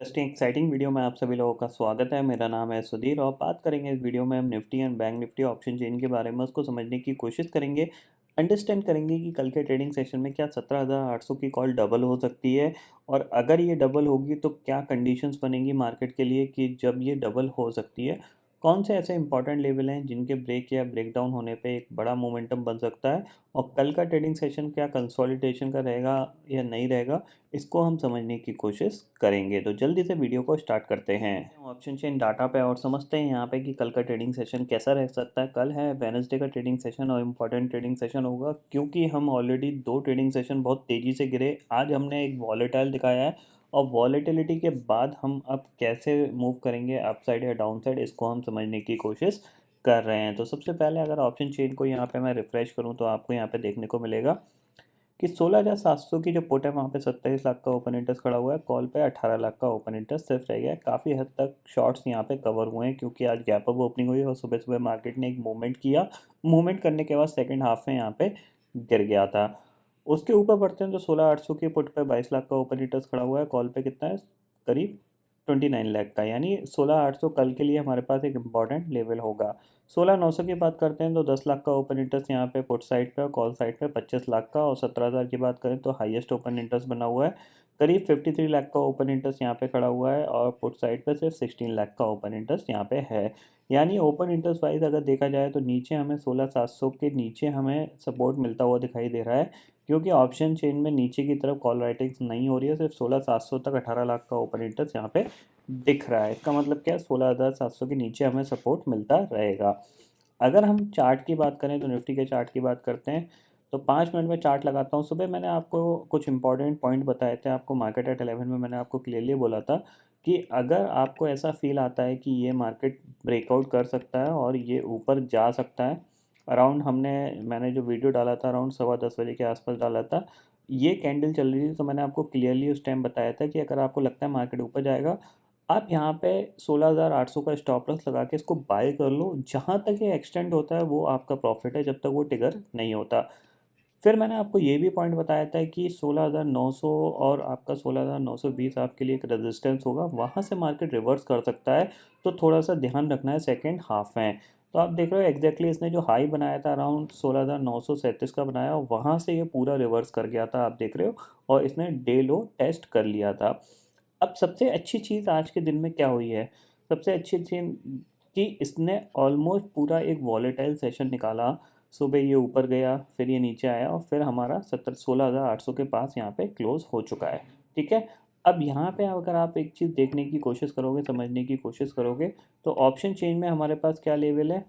Interesting exciting video में आप सभी लोगों का स्वागत है। मेरा नाम है सुधीर और बात करेंगे इस वीडियो में हम Nifty and bank Nifty option chain के बारे में उसको समझने की कोशिश करेंगे। अंडरस्टैंड करेंगे कि कल के ट्रेडिंग सेशन में क्या 17,800 की कॉल डबल हो सकती है और अगर ये डबल होगी तो क्या कंडीशंस बनेंगी मार्केट के लिए कि जब ये डबल हो सकती है। कौन से ऐसे इंपॉर्टेंट लेवल हैं जिनके ब्रेक या ब्रेकडाउन होने पे एक बड़ा मोमेंटम बन सकता है और कल का ट्रेडिंग सेशन क्या कंसोलिडेशन का रहेगा या नहीं रहेगा, इसको हम समझने की कोशिश करेंगे। तो जल्दी से वीडियो को स्टार्ट करते हैं ऑप्शन चेन डाटा पे और समझते हैं यहाँ पे कि कल का ट्रेडिंग सेशन कैसा रह सकता है। कल है वेडनेसडे का ट्रेडिंग सेशन और इम्पॉर्टेंट ट्रेडिंग सेशन होगा क्योंकि हम ऑलरेडी दो ट्रेडिंग सेशन बहुत तेज़ी से गिरे। आज हमने एक वॉलेटाइल दिखाया है और वॉलेटिलिटी के बाद हम अब कैसे मूव करेंगे अप साइड या डाउन साइड, इसको हम समझने की कोशिश कर रहे हैं। तो सबसे पहले अगर ऑप्शन चेन को यहाँ पे मैं रिफ्रेश करूँ तो आपको यहाँ पे देखने को मिलेगा कि 16,700 की जो पुट है वहाँ पे 27 लाख का ओपन इंटरेस्ट खड़ा हुआ है। कॉल पे 18 लाख का ओपन इंटरेस्ट सिर्फ रह गया है। काफ़ी हद तक शॉर्ट्स यहाँ पे कवर हुए हैं क्योंकि आज गैप अप ओपनिंग हुई और सुबह सुबह मार्केट ने एक मूवमेंट किया। मूवमेंट करने के बाद सेकंड हाफ में यहाँ पे गिर गया था। उसके ऊपर बढ़ते हैं तो 16,800 की पुट पे 22 लाख का ओपन इंटरेस्ट खड़ा हुआ है। कॉल पे कितना है, करीब 29 लाख का, यानी 16,800 कल के लिए हमारे पास एक इम्पॉर्टेंट लेवल होगा। 16,900 की बात करते हैं तो 10 लाख का ओपन इंटरेस्ट यहाँ पे पुट साइड पे और कॉल साइड पे 25 लाख का, और 17,000 की बात करें तो हाईएस्ट ओपन इंटरेस्ट बना हुआ है। करीब 53 लाख का ओपन इंटरेस्ट यहाँ पे खड़ा हुआ है और पुट साइड पे सिर्फ 16 लाख का ओपन इंटरेस्ट यहाँ पे है। यानी ओपन इंटरेस्ट वाइज अगर देखा जाए तो नीचे हमें 16,700 के नीचे हमें सपोर्ट मिलता हुआ दिखाई दे रहा है क्योंकि ऑप्शन चेन में नीचे की तरफ कॉल राइटिंग्स नहीं हो रही है। सिर्फ 16,700 तक 18 लाख का ओपन इंटरेस्ट यहाँ पे दिख रहा है। इसका मतलब क्या है, 16,700 के नीचे हमें सपोर्ट मिलता रहेगा। अगर हम चार्ट की बात करें तो निफ्टी के चार्ट की बात करते हैं तो 5 मिनट में चार्ट लगाता हूँ। सुबह मैंने आपको कुछ इंपॉर्टेंट पॉइंट बताए थे, आपको मार्केट एट 11 में मैंने आपको क्लियरली बोला था कि अगर आपको ऐसा फील आता है कि ये मार्केट ब्रेकआउट कर सकता है और ये ऊपर जा सकता है, अराउंड मैंने जो वीडियो डाला था अराउंड 10:15 बजे के आसपास डाला था, ये कैंडल चल रही थी तो मैंने आपको क्लियरली उस टाइम बताया था कि अगर आपको लगता है मार्केट ऊपर जाएगा, आप यहाँ पे 16,800 का स्टॉप लॉस लगा के इसको बाय कर लो। जहाँ तक ये एक्सटेंड होता है वो आपका प्रॉफिट है, जब तक वो ट्रिगर नहीं होता। फिर मैंने आपको ये भी पॉइंट बताया था कि 16,900 और आपका 16,920 आपके लिए एक रेजिस्टेंस होगा, वहाँ से मार्केट रिवर्स कर सकता है। तो थोड़ा सा ध्यान रखना है सेकेंड हाफ में। तो आप देख रहे हो एग्जैक्टली इसने जो हाई बनाया था अराउंड 16,937 का बनाया, वहाँ से ये पूरा रिवर्स कर गया था, आप देख रहे हो, और इसने डे लो टेस्ट कर लिया था। अब सबसे अच्छी चीज़ आज के दिन में क्या हुई है, सबसे अच्छी चीज़ कि इसने ऑलमोस्ट पूरा एक वॉलेटाइल सेशन निकाला। सुबह ये ऊपर गया, फिर ये नीचे आया और फिर हमारा 16,800 के पास यहाँ पे क्लोज हो चुका है। ठीक है। अब यहाँ पे अगर आप एक चीज़ देखने की कोशिश करोगे, समझने की कोशिश करोगे, तो ऑप्शन चेन में हमारे पास क्या लेवल है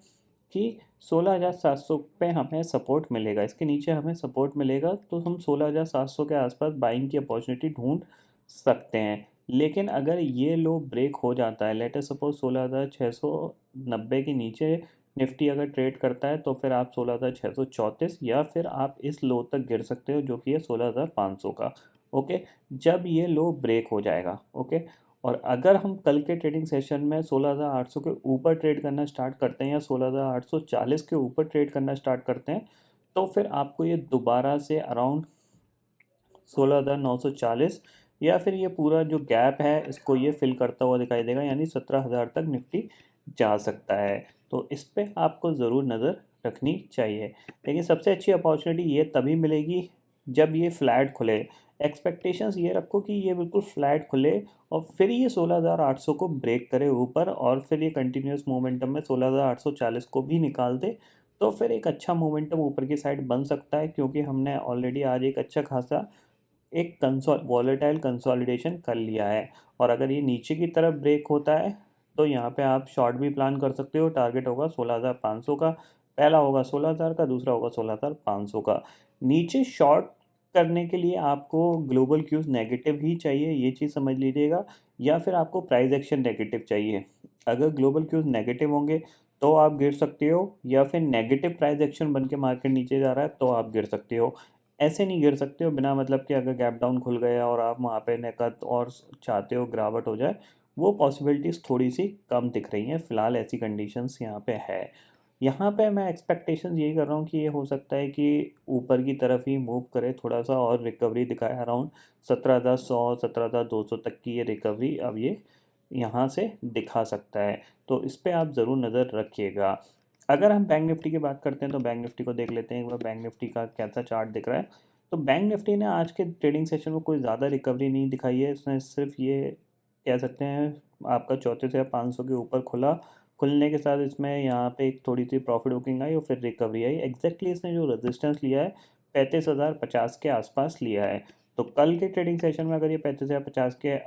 कि 16,700 पे हमें सपोर्ट मिलेगा, इसके नीचे हमें सपोर्ट मिलेगा तो हम 16,700 के आसपास बाइंग की अपॉर्चुनिटी ढूंढ सकते हैं। लेकिन अगर ये लो ब्रेक हो जाता है, लेट अस सपोज 16,690 के नीचे निफ्टी अगर ट्रेड करता है तो फिर आप 16,634 या फिर आप इस लो तक गिर सकते हो जो कि है 16,500 का। ओके, जब ये लो ब्रेक हो जाएगा। ओके, और अगर हम कल के ट्रेडिंग सेशन में 16,800 के ऊपर ट्रेड करना स्टार्ट करते हैं या 16,840 के ऊपर ट्रेड करना स्टार्ट करते हैं तो फिर आपको ये दोबारा से अराउंड 16,940 या फिर ये पूरा जो गैप है इसको ये फिल करता हुआ दिखाई देगा, यानी 17,000 तक निफ्टी जा सकता है। तो इस पे आपको ज़रूर नज़र रखनी चाहिए। लेकिन सबसे अच्छी अपॉर्चुनिटी ये तभी मिलेगी जब ये फ्लैट खुले। एक्सपेक्टेशंस ये रखो कि ये बिल्कुल फ्लैट खुले और फिर ये 16,800 को ब्रेक करे ऊपर और फिर ये कंटिन्यूस मोमेंटम में 16,840 को भी निकाल दे, तो फिर एक अच्छा मोमेंटम ऊपर की साइड बन सकता है क्योंकि हमने ऑलरेडी आज एक अच्छा खासा एक वॉलेटाइल कंसोलिडेशन कर लिया है। और अगर ये नीचे की तरफ ब्रेक होता है तो यहाँ पे आप शॉर्ट भी प्लान कर सकते हो। टारगेट होगा 16,500 का, पहला होगा 16,000 का, दूसरा होगा 16,500 का। नीचे शॉर्ट करने के लिए आपको ग्लोबल क्यूज नेगेटिव ही चाहिए, ये चीज़ समझ लीजिएगा, या फिर आपको प्राइस एक्शन नेगेटिव चाहिए। अगर ग्लोबल क्यूज नेगेटिव होंगे तो आप गिर सकते हो, या फिर नेगेटिव प्राइस एक्शन बन के मार्केट नीचे जा रहा है तो आप गिर सकते हो। ऐसे नहीं गिर सकते हो बिना मतलब कि अगर गैप डाउन खुल गया और आप वहाँ पे नकद और चाहते हो गिरावट हो जाए, वो पॉसिबिलिटीज़ थोड़ी सी कम दिख रही हैं फ़िलहाल, ऐसी कंडीशंस यहाँ पे है। यहाँ पे मैं एक्सपेक्टेशंस यही कर रहा हूँ कि ये हो सकता है कि ऊपर की तरफ ही मूव करे, थोड़ा सा और रिकवरी दिखाए। अराउंड 17,100 17,200 तक की ये रिकवरी अब ये यहाँ से दिखा सकता है, तो इस पे आप ज़रूर नज़र रखिएगा। अगर हम बैंक निफ्टी की बात करते हैं तो बैंक निफ्टी को देख लेते हैं एक बार, बैंक निफ्टी का कैसा चार्ट दिख रहा है। तो बैंक निफ्टी ने आज के ट्रेडिंग सेशन में कोई ज़्यादा रिकवरी नहीं दिखाई है, इसने सिर्फ ये कह सकते हैं आपका 34,500 के ऊपर खुला, खुलने के साथ इसमें यहाँ पे एक थोड़ी सी प्रॉफिट बुकिंग आई और फिर रिकवरी आई। एग्जैक्टली इसने जो रेजिस्टेंस लिया है 35,050 के आसपास लिया है। तो कल के ट्रेडिंग सेशन में अगर ये 35,050 के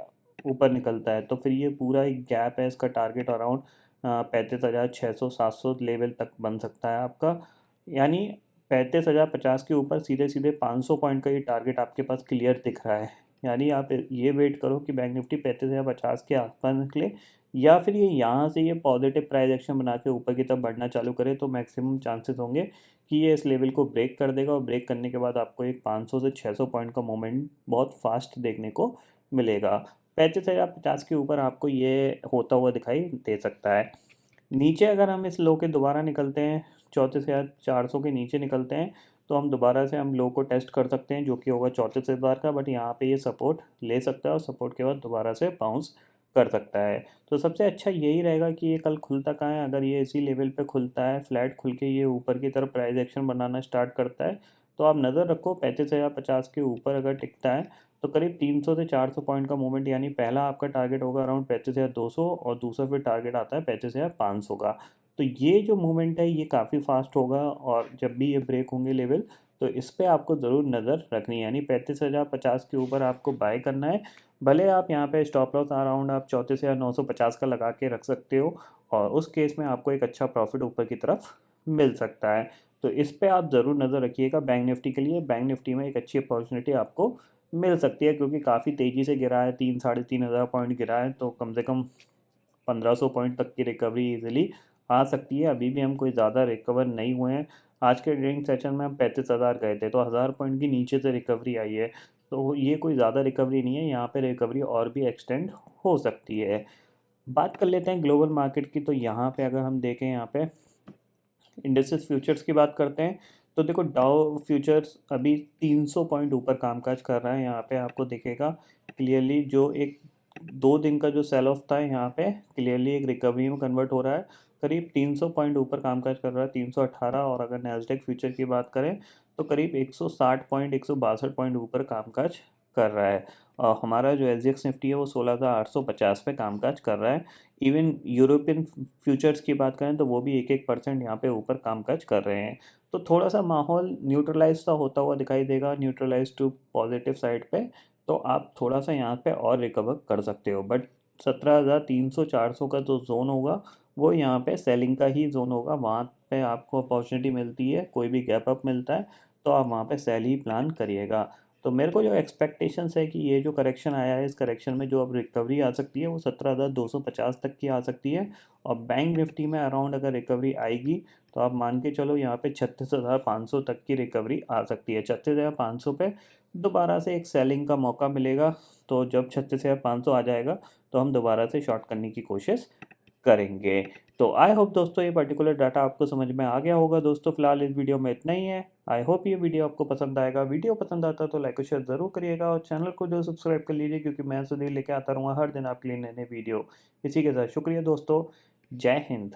ऊपर निकलता है तो फिर ये पूरा एक गैप है, इसका टारगेट अराउंड 35,600 700 लेवल तक बन सकता है आपका। यानी 35,050 के ऊपर सीधे सीधे 500 पॉइंट का ये टारगेट आपके पास क्लियर दिख रहा है। यानी आप ये वेट करो कि बैंक निफ्टी 35,050 के आसपास निकले, या फिर ये यहाँ से ये पॉजिटिव प्राइस एक्शन बना के ऊपर की तरफ बढ़ना चालू करे, तो मैक्सिमम चांसेस होंगे कि ये इस लेवल को ब्रेक कर देगा और ब्रेक करने के बाद आपको एक 500 से 600 पॉइंट का मोमेंट बहुत फास्ट देखने को मिलेगा। 35,050 के ऊपर आपको ये होता हुआ दिखाई दे सकता है। नीचे अगर हम इस लो के दोबारा निकलते हैं, 34,400 के नीचे निकलते हैं, तो हम दोबारा से हम लो को टेस्ट कर सकते हैं जो कि होगा 34,000 का, बट यहाँ पे ये सपोर्ट ले सकता है और सपोर्ट के बाद दोबारा से बाउंस कर सकता है। तो सबसे अच्छा यही रहेगा कि ये कल खुलता कहाँ है। अगर ये इसी लेवल पे खुलता है, फ्लैट खुल के ये ऊपर की तरफ प्राइस एक्शन बनाना स्टार्ट करता है, तो आप नज़र रखो 35,050 के ऊपर अगर टिकता है तो करीब 300 से 400 पॉइंट का मूवमेंट, यानी पहला आपका टारगेट होगा अराउंड 35,200 और दूसरा फिर टारगेट आता है 35,500 का। तो ये जो मूवमेंट है ये काफ़ी फास्ट होगा और जब भी ये ब्रेक होंगे लेवल, तो इस पे आपको ज़रूर नज़र रखनी है। यानी 35,050 के ऊपर आपको बाय करना है। भले आप यहाँ पे स्टॉप लॉस अराउंड आप 34,950 का लगा के रख सकते हो और उस केस में आपको एक अच्छा प्रॉफिट ऊपर की तरफ मिल सकता है। तो इस पे आप ज़रूर नज़र रखिएगा बैंक निफ्टी के लिए। बैंक निफ्टी में एक अच्छी अपॉर्चुनिटी आपको मिल सकती है क्योंकि काफ़ी तेज़ी से गिरा है, 3 साढ़े 3 हज़ार पॉइंट गिरा है, तो कम से कम 1500 पॉइंट तक की रिकवरी इजीली आ सकती है। अभी भी हम कोई ज़्यादा रिकवर नहीं हुए हैं। आज के ट्रेडिंग सेशन में हम 35,000 गए थे, तो 1000 पॉइंट की नीचे से रिकवरी आई है, तो ये कोई ज़्यादा रिकवरी नहीं है। यहाँ पे रिकवरी और भी एक्सटेंड हो सकती है। बात कर लेते हैं ग्लोबल मार्केट की। तो यहाँ पे अगर हम देखें, यहाँ पे इंडस्ट्रीज फ्यूचर्स की बात करते हैं, तो देखो डाउ फ्यूचर्स अभी 300 पॉइंट ऊपर कामकाज कर रहा है। यहाँ पे आपको दिखेगा क्लियरली जो एक 2 दिन का जो सेल ऑफ था, यहाँ पे क्लियरली एक रिकवरी में कन्वर्ट हो रहा है। करीब 300 पॉइंट ऊपर कामकाज कर रहा है, 318। और अगर नैस्डैक फ्यूचर की बात करें तो करीब 160 पॉइंट 162 पॉइंट ऊपर कामकाज कर रहा है। और हमारा जो एसजीएक्स निफ्टी है वो 16,850 पे कामकाज कर रहा है। इवन यूरोपियन फ्यूचर्स की बात करें तो वो भी 1-1% यहाँ पे ऊपर कामकाज कर रहे हैं। तो थोड़ा सा माहौल न्यूट्रलाइज सा होता हुआ दिखाई देगा, न्यूट्रलाइज टू पॉजिटिव साइड पे। तो आप थोड़ा सा यहाँ पे और रिकवर कर सकते हो, बट 17,300 400 का जो जोन होगा वो यहाँ पे सेलिंग का ही जोन होगा। वहाँ पे आपको अपॉर्चुनिटी मिलती है, कोई भी गैप अप मिलता है तो आप वहाँ पे सेल ही प्लान करिएगा। तो मेरे को जो एक्सपेक्टेशंस है कि ये जो करेक्शन आया है, इस करेक्शन में जो अब रिकवरी आ सकती है वो 17,250 तक की आ सकती है। और बैंक निफ्टी में अराउंड अगर रिकवरी आएगी तो आप मान के चलो यहाँ पे 36,500 तक की रिकवरी आ सकती है। 36,500 पे दोबारा से एक सेलिंग का मौका मिलेगा। तो जब 36,500 आ जाएगा तो हम दोबारा से शॉर्ट करने की कोशिश करेंगे। तो आई होप दोस्तों ये पर्टिकुलर डाटा आपको समझ में आ गया होगा। दोस्तों फिलहाल इस वीडियो में इतना ही है। आई होप ये वीडियो आपको पसंद आएगा। वीडियो पसंद आता तो लाइक और शेयर ज़रूर करिएगा और चैनल को जो सब्सक्राइब कर लीजिए, क्योंकि मैं सुधीर लेके आता रहूँगा हर दिन आपके लिए नए नए वीडियो। इसी के साथ शुक्रिया दोस्तों। जय हिंद।